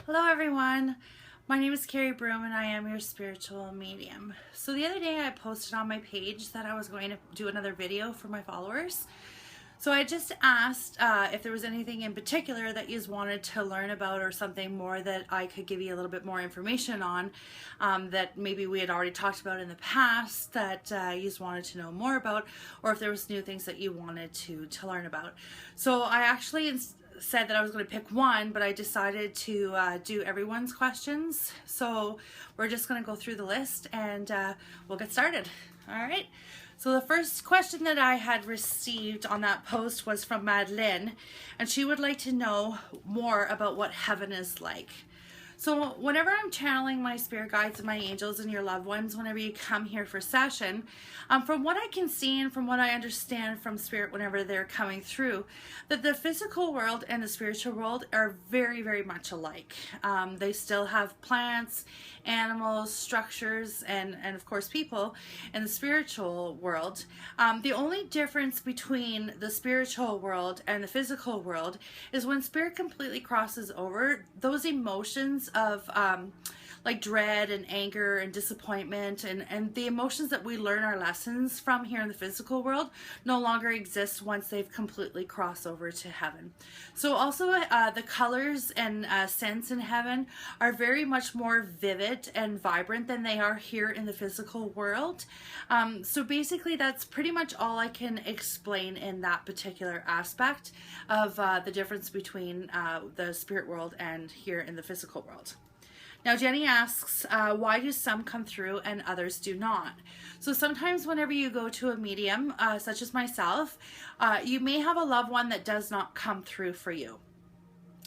Hello everyone, my name is Kerri Broome and I am your spiritual medium. So the other day I posted on my page that I was going to do another video for my followers. So I just asked if there was anything in particular that you wanted to learn about or something more that I could give you a little bit more information on that maybe we had already talked about in the past that you wanted to know more about, or if there was new things that you wanted to learn about. So I actually said that I was going to pick one, but I decided to do everyone's questions. So we're just going to go through the list and we'll get started. All right. So the first question that I had received on that post was from Madeline, and she would like to know more about what heaven is like. So whenever I'm channeling my spirit guides and my angels and your loved ones, whenever you come here for session, from what I can see and from what I understand from spirit whenever they're coming through, that the physical world and the spiritual world are very, very much alike. They still have plants, animals, structures, and of course people in the spiritual world. The only difference between the spiritual world and the physical world is when spirit completely crosses over, those emotions of like dread and anger and disappointment and the emotions that we learn our lessons from here in the physical world no longer exist once they've completely crossed over to heaven. So also the colors and scents in heaven are very much more vivid and vibrant than they are here in the physical world. So basically that's pretty much all I can explain in that particular aspect of the difference between the spirit world and here in the physical world. Now Jenny asks, why do some come through and others do not? So sometimes whenever you go to a medium, such as myself, you may have a loved one that does not come through for you.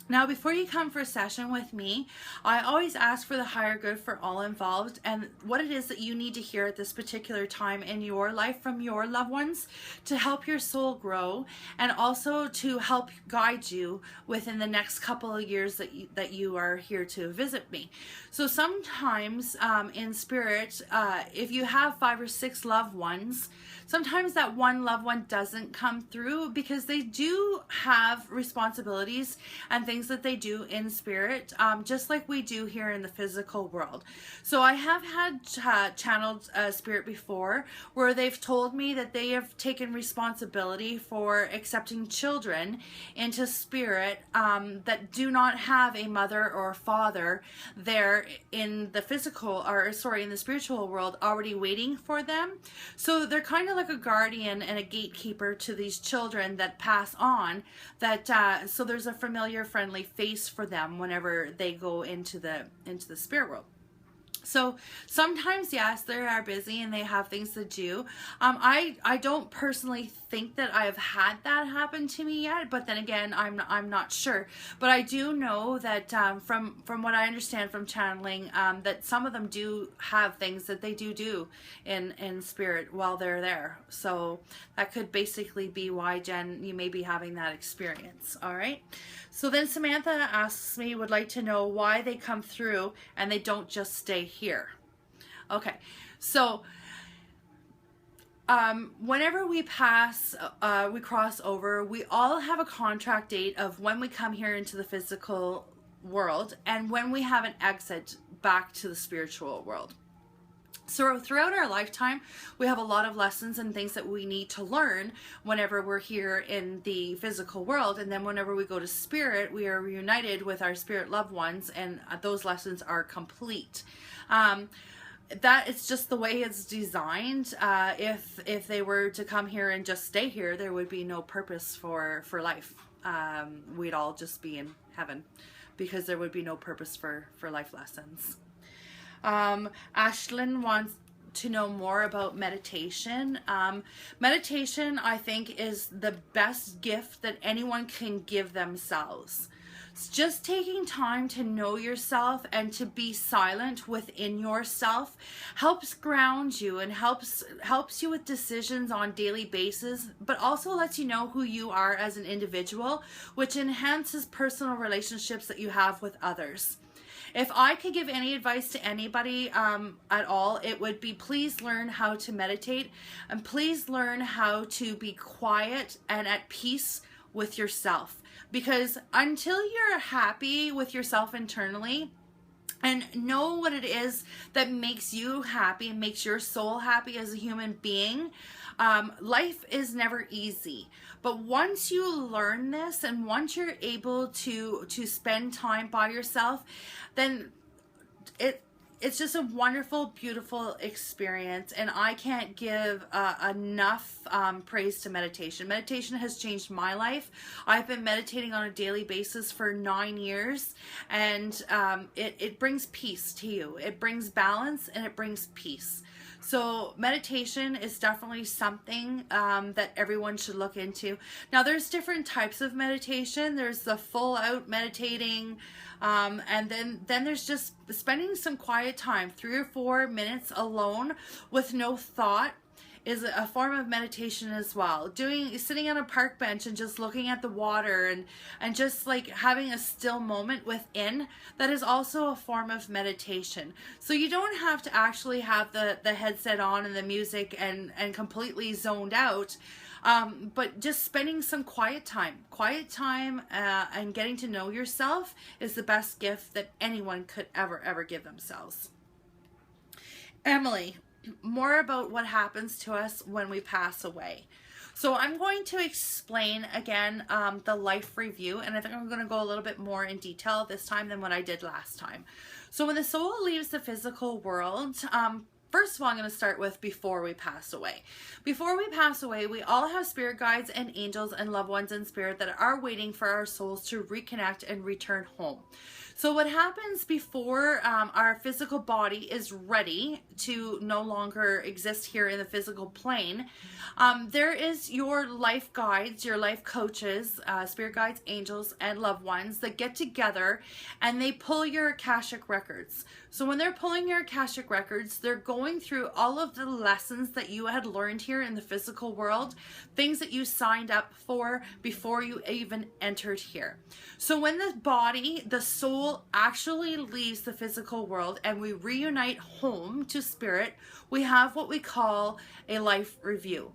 Now, before you come for a session with me, I always ask for the higher good for all involved and what it is that you need to hear at this particular time in your life from your loved ones to help your soul grow and also to help guide you within the next couple of years that you are here to visit me. So sometimes in spirit, if you have 5 or 6 loved ones, sometimes that one loved one doesn't come through because they do have responsibilities and things that they do in spirit, just like we do here in the physical world. So I have had channeled spirit before where they've told me that they have taken responsibility for accepting children into spirit that do not have a mother or a father there in the physical, or sorry, in the spiritual world already waiting for them. So they're kind of like a guardian and a gatekeeper to these children that pass on, that so there's a familiar, friendly face for them whenever they go into the spirit world. So sometimes, yes, they are busy and they have things to do. I don't personally think that I have had that happen to me yet, but then again, I'm not sure. But I do know that from what I understand from channeling, that some of them do have things that they do in spirit while they're there. So that could basically be why, Jen, you may be having that experience. All right. So then Samantha asks me, would like to know why they come through and they don't just stay here. Okay, so whenever we pass, we cross over, we all have a contract date of when we come here into the physical world and when we have an exit back to the spiritual world. So throughout our lifetime, we have a lot of lessons and things that we need to learn whenever we're here in the physical world. And then whenever we go to spirit, we are reunited with our spirit loved ones and those lessons are complete. That it's just the way it's designed. If they were to come here and just stay here, there would be no purpose for life. We'd all just be in heaven because there would be no purpose for life lessons. Ashlyn wants to know more about meditation. Meditation, I think, is the best gift that anyone can give themselves. It's just taking time to know yourself and to be silent within yourself helps ground you and helps you with decisions on a daily basis, but also lets you know who you are as an individual, which enhances personal relationships that you have with others. If I could give any advice to anybody at all, it would be please learn how to meditate and please learn how to be quiet and at peace with yourself. Because until you're happy with yourself internally, and know what it is that makes you happy and makes your soul happy as a human being, life is never easy. But once you learn this, and once you're able to spend time by yourself, then it's just a wonderful, beautiful experience. And I can't give enough praise to meditation. Meditation has changed my life. I've been meditating on a daily basis for 9 years, and it brings peace to you. It brings balance, and it brings peace. So meditation is definitely something that everyone should look into. Now, there's different types of meditation. There's the full out meditating, and then there's just spending some quiet time, 3 or 4 minutes alone with no thought is a form of meditation as well. Sitting on a park bench and just looking at the water and just like having a still moment within, that is also a form of meditation. So you don't have to actually have the headset on and the music and completely zoned out, but just spending some quiet time and getting to know yourself is the best gift that anyone could ever give themselves. Emily, more about what happens to us when we pass away. So I'm going to explain again the life review, and I think I'm going to go a little bit more in detail this time than what I did last time. So when the soul leaves the physical world, first of all, I'm going to start with before we pass away. Before we pass away, we all have spirit guides and angels and loved ones in spirit that are waiting for our souls to reconnect and return home. So what happens before our physical body is ready to no longer exist here in the physical plane, there is your life guides, your life coaches, spirit guides, angels, and loved ones that get together and they pull your Akashic records. So when they're pulling your Akashic records, they're going through all of the lessons that you had learned here in the physical world, things that you signed up for before you even entered here. So when the body, the soul actually leaves the physical world and we reunite home to spirit, we have what we call a life review.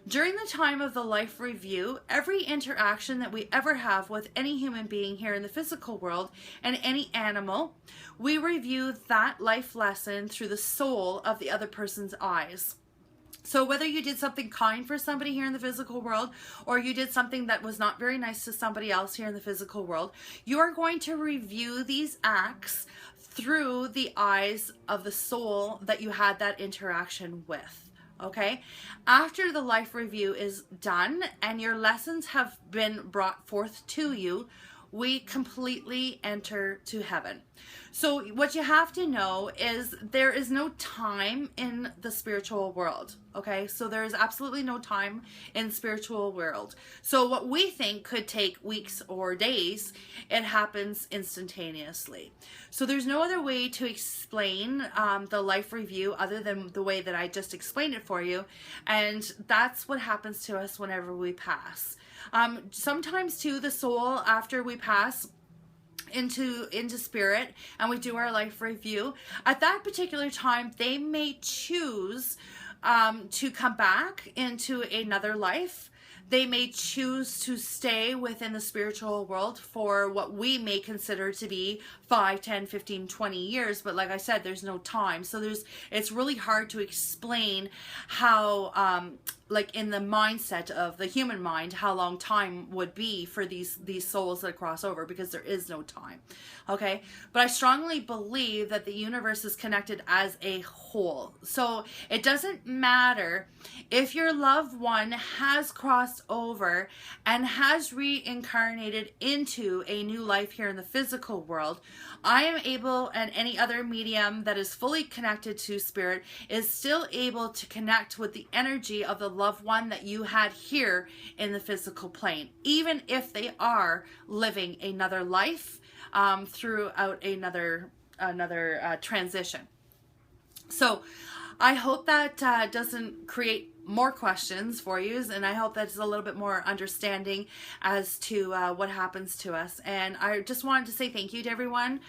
During the time of the life review, every interaction that we ever have with any human being here in the physical world and any animal, we review that life lesson through the soul of the other person's eyes. So whether you did something kind for somebody here in the physical world, or you did something that was not very nice to somebody else here in the physical world, you are going to review these acts through the eyes of the soul that you had that interaction with. Okay, after the life review is done and your lessons have been brought forth to you, we completely enter to heaven. So what you have to know is there is no time in the spiritual world. Okay, so there is absolutely no time in spiritual world. So what we think could take weeks or days, it happens instantaneously. So there's no other way to explain the life review other than the way that I just explained it for you. And that's what happens to us whenever we pass. Sometimes too, the soul, after we pass into spirit and we do our life review, at that particular time they may choose to come back into another life. They may choose to stay within the spiritual world for what we may consider to be 5, 10, 15, 20 years. But like I said, there's no time. So it's really hard to explain how, like in the mindset of the human mind, how long time would be for these souls that cross over, because there is no time. Okay, but I strongly believe that the universe is connected as a whole. So it doesn't matter if your loved one has crossed over and has reincarnated into a new life here in the physical world. I am able, and any other medium that is fully connected to spirit is still able to connect with the energy of the loved one that you had here in the physical plane, even if they are living another life throughout another transition. So I hope that doesn't create more questions for you, and I hope that's a little bit more understanding as to what happens to us. And I just wanted to say thank you to everyone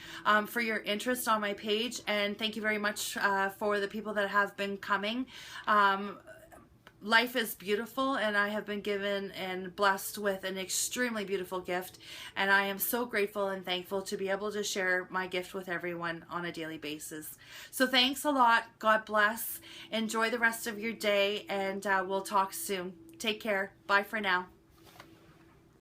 for your interest on my page, and thank you very much for the people that have been coming. life is beautiful, and I have been given and blessed with an extremely beautiful gift, and I am so grateful and thankful to be able to share my gift with everyone on a daily basis. So thanks a lot. God bless. Enjoy the rest of your day, and we'll talk soon. Take care. Bye for now.